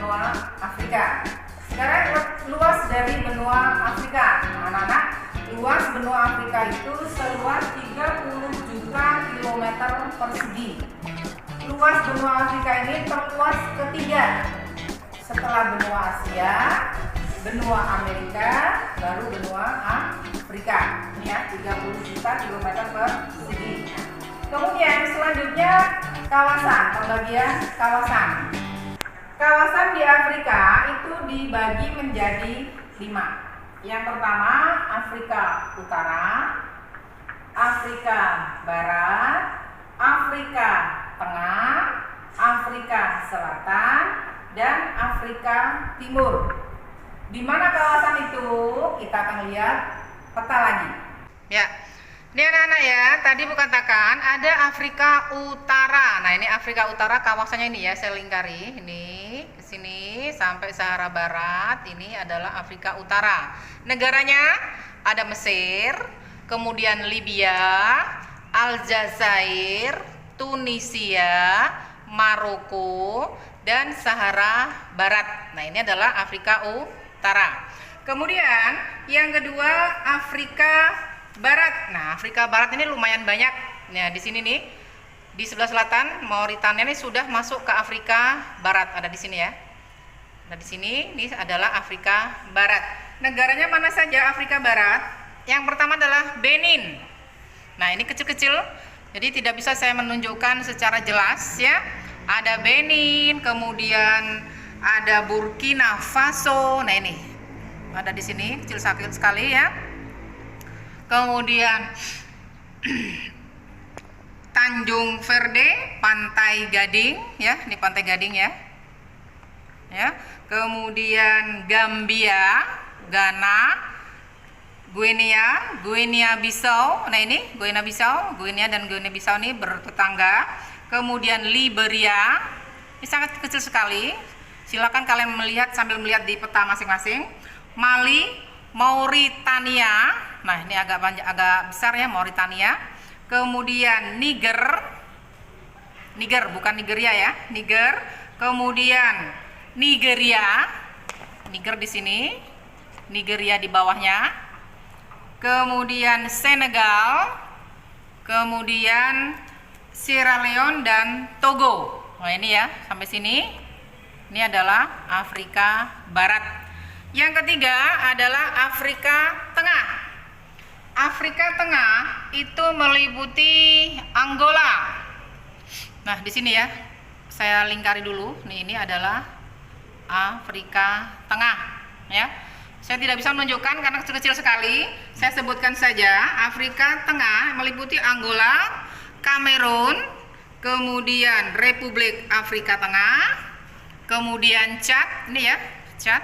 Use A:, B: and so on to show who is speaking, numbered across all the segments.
A: benua Afrika. Sekarang luas dari benua Afrika, anak-anak. Luas benua Afrika itu seluas 30 juta kilometer persegi. Luas benua Afrika ini terluas ketiga setelah benua Asia, benua Amerika, baru benua Afrika. Ini ya, 30 juta kilometer persegi. Kemudian selanjutnya kawasan, pembagian kawasan. Kawasan di Afrika itu dibagi menjadi 5. Yang pertama Afrika Utara, Afrika Barat, Afrika Tengah, Afrika Selatan, dan Afrika Timur. Di mana kawasan itu? Kita akan lihat peta lagi. Ya. Ini anak-anak ya, tadi bukan katakan ada Afrika Utara. Nah, ini Afrika Utara kawasannya ini ya, saya lingkari. Ini ke sini sampai Sahara Barat. Ini adalah Afrika Utara. Negaranya ada Mesir, kemudian Libya, Aljazair, Tunisia, Maroko, dan Sahara Barat. Nah, ini adalah Afrika Utara. Kemudian yang kedua Afrika Barat. Nah, Afrika Barat ini lumayan banyak. Nah, di sini nih, di sebelah selatan Mauritania ini sudah masuk ke Afrika Barat. Ada di sini ya. Nah, di sini ini adalah Afrika Barat. Negaranya mana saja Afrika Barat? Yang pertama adalah Benin. Nah, ini kecil-kecil, jadi tidak bisa saya menunjukkan secara jelas ya. Ada Benin, kemudian ada Burkina Faso. Nah, ini ada di sini kecil sekali ya. Kemudian Tanjung Verde, Pantai Gading ya, ini Pantai Gading ya. Ya. Kemudian Gambia, Ghana, Guinea Bissau. Nah, ini Guinea dan Guinea Bissau ini bertetangga. Kemudian Liberia. Ini sangat kecil sekali. Silakan kalian melihat sambil melihat di peta masing-masing. Mali, Mauritania. Nah, ini agak besar ya, Mauritania. Kemudian Niger bukan Nigeria ya, Niger. Kemudian Nigeria di sini, Nigeria di bawahnya. Kemudian Senegal, kemudian Sierra Leone dan Togo. Nah, ini ya, sampai sini. Ini adalah Afrika Barat. Yang ketiga adalah Afrika Tengah. Afrika Tengah itu meliputi Angola. Nah, di sini ya, saya lingkari dulu. Nih, ini adalah Afrika Tengah, ya. Saya tidak bisa menunjukkan karena kecil-kecil sekali. Saya sebutkan saja, Afrika Tengah meliputi Angola, Kamerun, kemudian Republik Afrika Tengah, kemudian Chad, ini ya, Chad.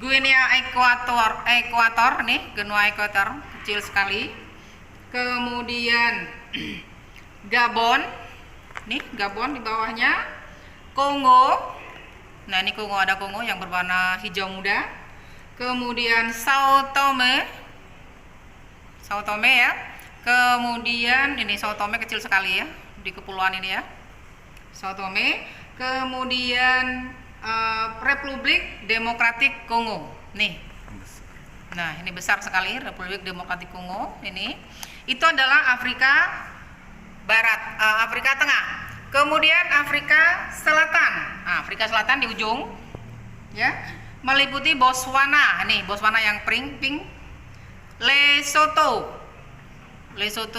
A: Guinea Ekuator nih, Benua Ekuator kecil sekali. Kemudian Gabon, nih Gabon di bawahnya. Kongo, nah ini Kongo, ada Kongo yang berwarna hijau muda. Kemudian Sao Tome ya. Kemudian ini Sao Tome kecil sekali ya, di kepulauan ini ya, Sao Tome. Kemudian Republik Demokratik Kongo nih. Nah, ini besar sekali Republik Demokratik Kongo ini. Itu adalah Afrika Barat, Afrika Tengah. Kemudian Afrika Selatan. Nah, Afrika Selatan di ujung ya, meliputi Botswana. Nih, Botswana yang pink. Lesotho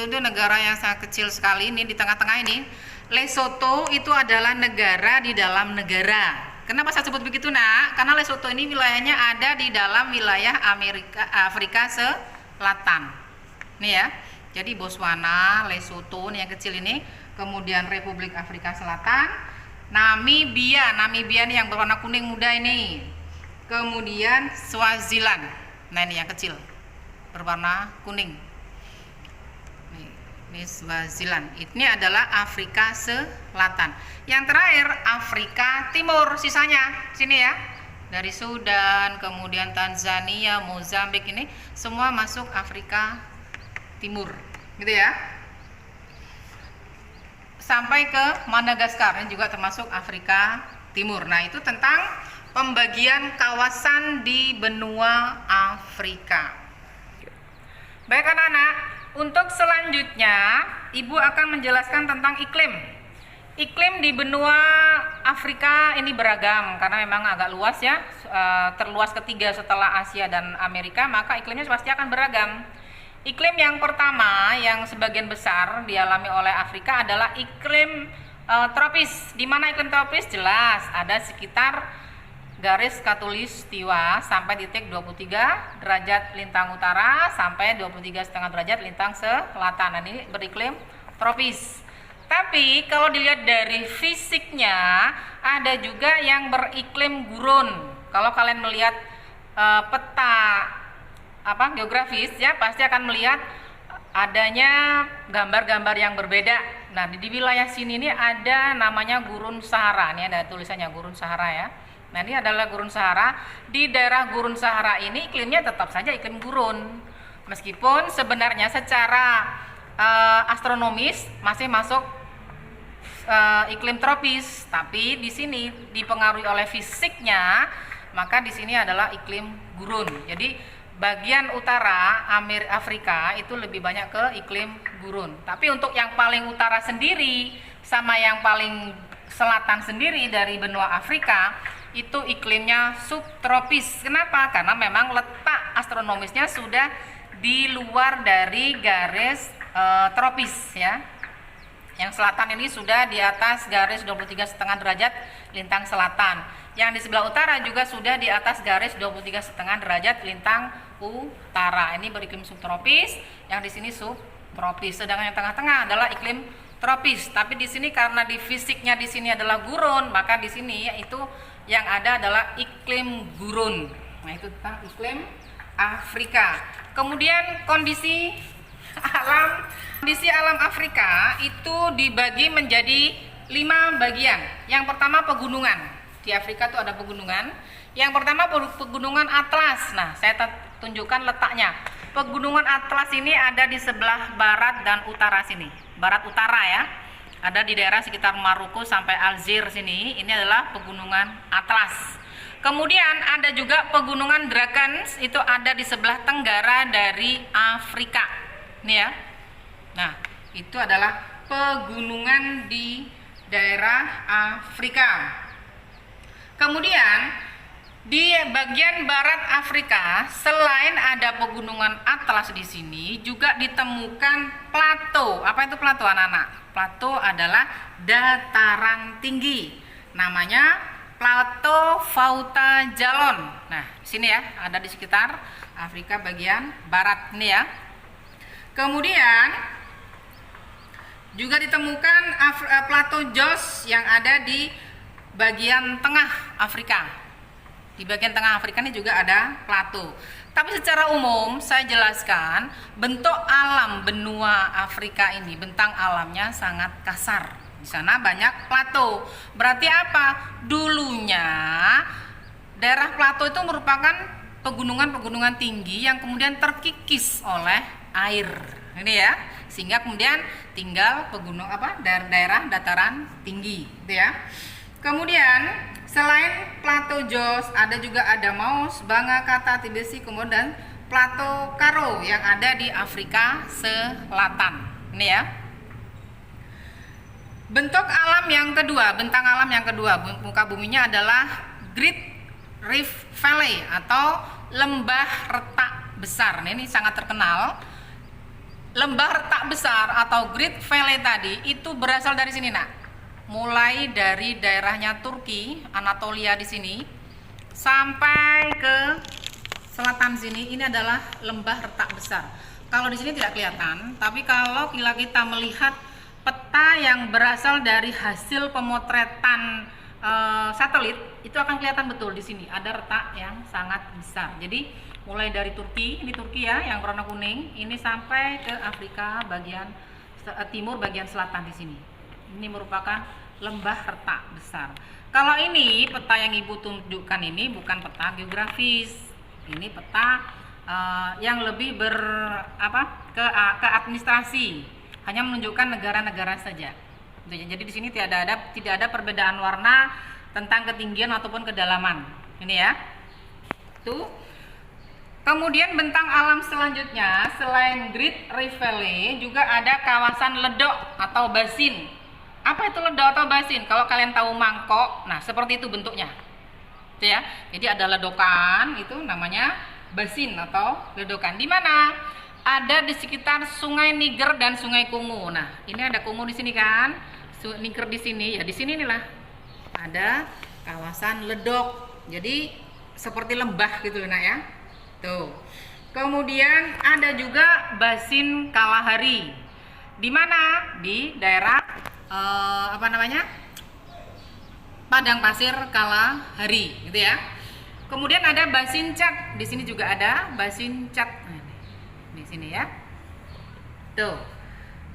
A: itu negara yang sangat kecil sekali, ini di tengah-tengah ini. Lesotho itu adalah negara di dalam negara. Kenapa saya sebut begitu, Nak? Karena Lesotho ini wilayahnya ada di dalam wilayah Afrika Selatan. Nih ya. Jadi Botswana, Lesotho ini yang kecil ini, kemudian Republik Afrika Selatan, Namibia ini yang berwarna kuning muda ini. Kemudian Swaziland. Nah, ini yang kecil berwarna kuning. Ini Swaziland. Ini adalah Afrika Selatan. Yang terakhir Afrika Timur, sisanya sini ya. Dari Sudan, kemudian Tanzania, Mozambik, ini semua masuk Afrika Timur, gitu ya. Sampai ke Madagaskar, ini juga termasuk Afrika timur. Nah, itu tentang pembagian kawasan di benua Afrika. Baik anak-anak, untuk selanjutnya Ibu akan menjelaskan tentang iklim. Iklim di benua Afrika ini beragam karena memang agak luas ya, terluas ketiga setelah Asia dan Amerika, maka iklimnya pasti akan beragam. Iklim yang pertama yang sebagian besar dialami oleh Afrika adalah iklim tropis. Di mana iklim tropis? Jelas ada sekitar garis khatulistiwa sampai titik 23 derajat lintang utara sampai 23,5 derajat lintang selatan. Nah, ini beriklim tropis. Tapi kalau dilihat dari fisiknya ada juga yang beriklim gurun. Kalau kalian melihat peta geografis ya, pasti akan melihat adanya gambar-gambar yang berbeda. Nah, di wilayah sini ini ada namanya gurun Sahara. Ini ada tulisannya gurun Sahara ya. Nah, ini adalah gurun Sahara. Di daerah gurun Sahara ini iklimnya tetap saja iklim gurun. Meskipun sebenarnya secara astronomis masih masuk iklim tropis, tapi di sini dipengaruhi oleh fisiknya, maka di sini adalah iklim gurun. Jadi bagian utara Afrika itu lebih banyak ke iklim gurun. Tapi untuk yang paling utara sendiri sama yang paling selatan sendiri dari benua Afrika itu iklimnya subtropis. Kenapa? Karena memang letak astronomisnya sudah di luar dari garis tropis ya. Yang selatan ini sudah di atas garis 23,5 derajat lintang selatan. Yang di sebelah utara juga sudah di atas garis 23,5 derajat lintang utara. Ini beriklim subtropis, yang di sini subtropis. Sedangkan yang tengah-tengah adalah iklim tropis. Tapi di sini karena di fisiknya di sini adalah gurun, maka di sini yaitu yang ada adalah iklim gurun. Nah, itu tentang iklim Afrika. Kemudian kondisi alam Afrika itu dibagi menjadi 5 bagian. Yang pertama pegunungan. Di Afrika itu ada pegunungan. Yang pertama pegunungan Atlas. Nah, saya tunjukkan letaknya. Pegunungan Atlas ini ada di sebelah barat dan utara sini. Barat utara ya. Ada di daerah sekitar Maroko sampai Algiers sini. Ini adalah pegunungan Atlas. Kemudian ada juga pegunungan Drakens, itu ada di sebelah tenggara dari Afrika. Ini ya. Nah, itu adalah pegunungan di daerah Afrika. Kemudian di bagian barat Afrika, selain ada pegunungan Atlas di sini, juga ditemukan plato. Apa itu plato, anak-anak? Plato adalah dataran tinggi. Namanya Plato Fouta Djallon. Nah, di sini ya, ada di sekitar Afrika bagian barat ini ya. Kemudian juga ditemukan plato Jos yang ada di bagian tengah Afrika. Di bagian tengah Afrika ini juga ada plato. Tapi secara umum saya jelaskan bentuk alam benua Afrika ini, bentang alamnya sangat kasar. Di sana banyak plato. Berarti apa? Dulunya daerah plato itu merupakan pegunungan-pegunungan tinggi yang kemudian terkikis oleh air. Ini ya. Sehingga kemudian tinggal daerah dataran tinggi, gitu ya. Kemudian selain plato Jos, ada juga ada Maus, Banga, Kata, Tibesi, kemudian plato Karo yang ada di Afrika Selatan. Ini ya. Bentuk alam yang kedua, bentang alam yang kedua, muka buminya adalah Great Rift Valley atau lembah retak besar. Nah, ini sangat terkenal. Lembah retak besar atau Great Valley tadi itu berasal dari sini, nak. Mulai dari daerahnya Turki, Anatolia di sini, sampai ke selatan sini, ini adalah lembah retak besar. Kalau di sini tidak kelihatan, tapi kalau kita melihat peta yang berasal dari hasil pemotretan satelit, itu akan kelihatan betul di sini ada retak yang sangat besar. Jadi mulai dari Turki, ini Turki ya, yang warna kuning, ini sampai ke Afrika bagian timur, bagian selatan di sini. Ini merupakan lembah retak besar. Kalau ini peta yang Ibu tunjukkan ini bukan peta geografis, ini peta yang lebih ke administrasi, hanya menunjukkan negara-negara saja. Jadi di sini tidak ada perbedaan warna tentang ketinggian ataupun kedalaman. Ini ya. Tuh. Kemudian bentang alam selanjutnya, selain Great Rift Valley, juga ada kawasan ledok atau basin. Apa itu ledok atau basin? Kalau kalian tahu mangkok, nah seperti itu bentuknya. Itu ya. Jadi ada ledokan, itu namanya basin atau ledokan. Di mana? Ada di sekitar Sungai Niger dan Sungai Kongo. Nah, ini ada Kongo di sini kan, Niger di sini. Ya di sini inilah ada kawasan ledok. Jadi seperti lembah gitu nak ya. Tuh. Kemudian ada juga basin Kalahari. Di mana? Di daerah Padang Pasir Kalahari, gitu ya. Kemudian ada basin Chad. Di sini juga ada basin Chad. Nah, di sini ya. Tuh.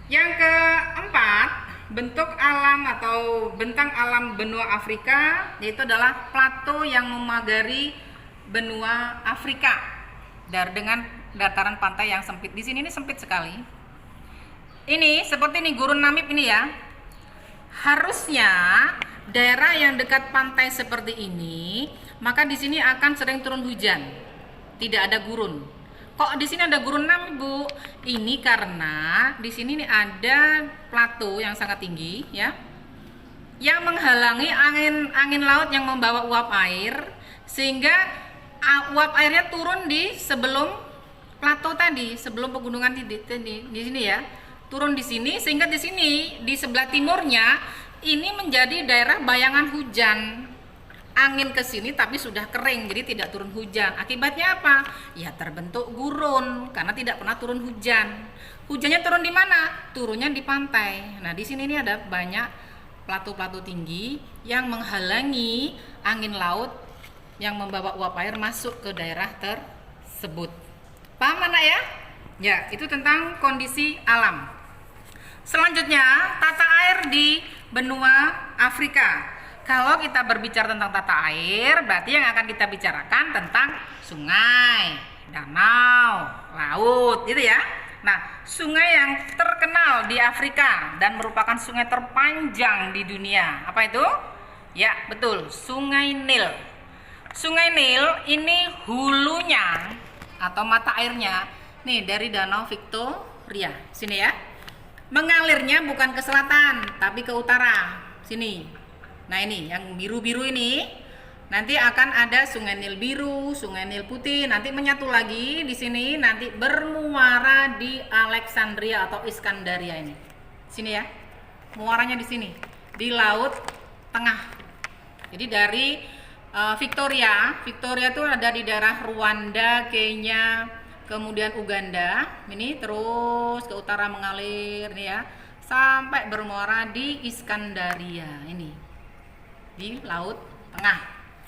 A: Yang keempat, bentuk alam atau bentang alam benua Afrika, yaitu adalah plato yang memagari benua Afrika. Dengan dataran pantai yang sempit. Di sini ini sempit sekali. Ini seperti ini gurun Namib ini ya. Harusnya daerah yang dekat pantai seperti ini, maka di sini akan sering turun hujan. Tidak ada gurun. Kok di sini ada gurun Namib, Bu? Ini karena di sini nih ada plato yang sangat tinggi ya. Yang menghalangi angin laut yang membawa uap air, sehingga uap airnya turun di sebelum plato tadi, sebelum pegunungan di sini ya, turun di sini, sehingga di sini di sebelah timurnya ini menjadi daerah bayangan hujan. Angin ke sini tapi sudah kering, jadi tidak turun hujan. Akibatnya apa? Ya terbentuk gurun karena tidak pernah turun hujan. Hujannya turun di mana? Turunnya di pantai. Nah di sini ini ada banyak plato-plato tinggi yang menghalangi angin laut yang membawa uap air masuk ke daerah tersebut. Paham anak ya? Ya, itu tentang kondisi alam. Selanjutnya, tata air di benua Afrika. Kalau kita berbicara tentang tata air, berarti yang akan kita bicarakan tentang sungai, danau, laut, gitu ya. Nah, sungai yang terkenal di Afrika dan merupakan sungai terpanjang di dunia. Apa itu? Ya, betul, Sungai Nil. Sungai Nil ini hulunya atau mata airnya nih dari Danau Victoria sini ya. Mengalirnya bukan ke selatan tapi ke utara sini. Nah ini yang biru-biru ini nanti akan ada Sungai Nil biru, Sungai Nil putih, nanti menyatu lagi di sini, nanti bermuara di Alexandria atau Iskandaria ini. Sini ya. Muaranya di sini di Laut Tengah. Jadi dari Victoria itu ada di daerah Rwanda, Kenya, kemudian Uganda. Ini terus ke utara mengalir nih ya, sampai bermuara di Iskandaria ini di Laut Tengah.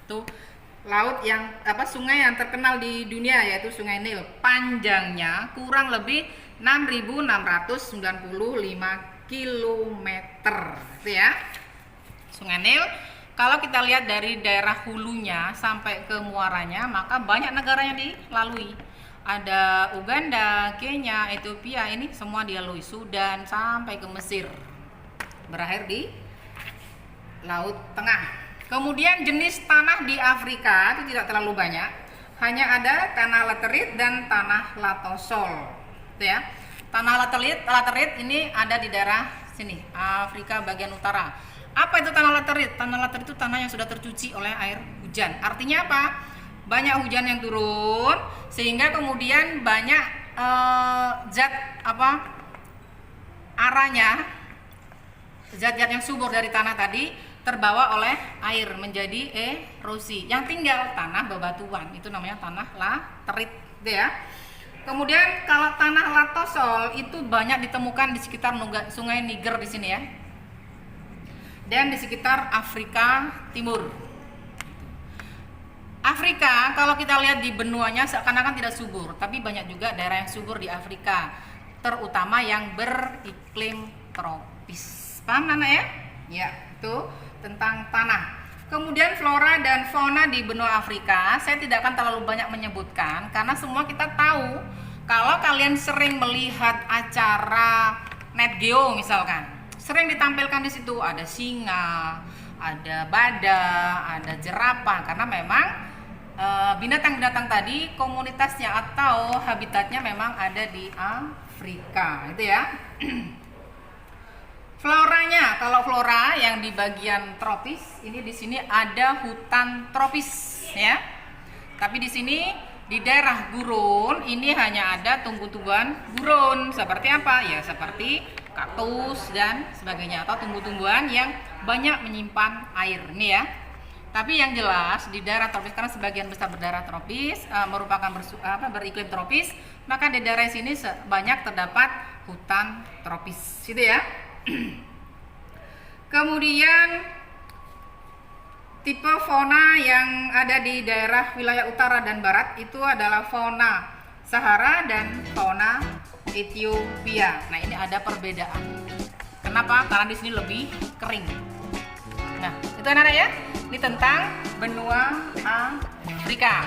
A: Tuh laut yang sungai yang terkenal di dunia yaitu Sungai Nil. Panjangnya kurang lebih 6.695 km itu ya. Sungai Nil. Kalau kita lihat dari daerah hulunya sampai ke muaranya, maka banyak negara yang dilalui. Ada Uganda, Kenya, Ethiopia, ini semua dilalui. Sudan sampai ke Mesir. Berakhir di Laut Tengah. Kemudian jenis tanah di Afrika itu tidak terlalu banyak. Hanya ada tanah laterit dan tanah latosol. Itu ya. Tanah laterit ini ada di daerah sini, Afrika bagian utara. Apa itu tanah laterit? Tanah laterit itu tanah yang sudah tercuci oleh air hujan. Artinya apa? Banyak hujan yang turun sehingga kemudian banyak zat yang subur dari tanah tadi terbawa oleh air menjadi erosi. Yang tinggal tanah bebatuan, itu namanya tanah laterit, gitu ya. Kemudian kalau tanah latosol itu banyak ditemukan di sekitar Sungai Niger di sini ya. Dan di sekitar Afrika Timur. Afrika kalau kita lihat di benuanya seakan-akan tidak subur, tapi banyak juga daerah yang subur di Afrika, terutama yang beriklim tropis. Paham anak ya? Ya, itu tentang tanah. Kemudian flora dan fauna di benua Afrika, saya tidak akan terlalu banyak menyebutkan karena semua kita tahu. Kalau kalian sering melihat acara Net Geo misalkan, sering ditampilkan di situ ada singa, ada badak, ada jerapah, karena memang binatang-binatang tadi komunitasnya atau habitatnya memang ada di Afrika, itu ya. Floranya, kalau flora yang di bagian tropis, ini di sini ada hutan tropis, ya. Tapi di sini di daerah gurun ini hanya ada tumbuh-tumbuhan gurun. Seperti apa? Ya seperti kaktus dan sebagainya, atau tumbuh-tumbuhan yang banyak menyimpan air, ini ya. Tapi yang jelas di daerah tropis, karena sebagian besar berdaerah tropis, merupakan beriklim tropis, maka di daerah sini banyak terdapat hutan tropis, gitu ya. Kemudian tipe fauna yang ada di daerah wilayah utara dan barat itu adalah fauna Sahara dan fauna Ethiopia. Nah, ini ada perbedaan. Kenapa? Karena di sini lebih kering. Nah, itu anak-anak ya. Ini tentang benua Afrika.